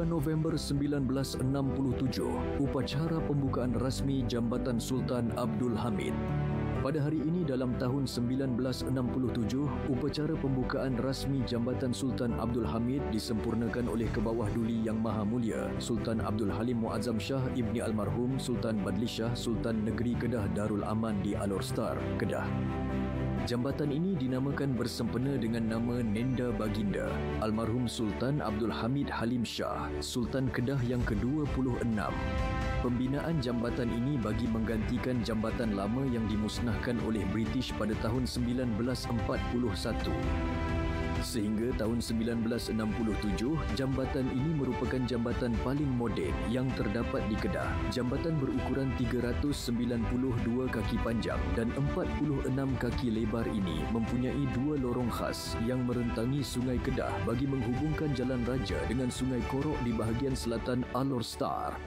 2 November 1967, upacara pembukaan rasmi Jambatan Sultan Abdul Hamid. Pada hari ini dalam tahun 1967, upacara pembukaan rasmi Jambatan Sultan Abdul Hamid disempurnakan oleh Kebawah Duli Yang Maha Mulia Sultan Abdul Halim Muazzam Shah Ibni Almarhum Sultan Badli Shah Sultan Negeri Kedah Darul Aman di Alor Star, Kedah. Jambatan ini dinamakan bersempena dengan nama Nenda Baginda Almarhum Sultan Abdul Hamid Halim Shah, Sultan Kedah yang ke-26. Pembinaan jambatan ini bagi menggantikan jambatan lama yang dimusnahkan oleh British pada tahun 1941. Sehingga tahun 1967, jambatan ini merupakan jambatan paling moden yang terdapat di Kedah. Jambatan berukuran 392 kaki panjang dan 46 kaki lebar ini mempunyai dua lorong khas yang merentangi Sungai Kedah bagi menghubungkan Jalan Raja dengan Sungai Korok di bahagian selatan Alor Star.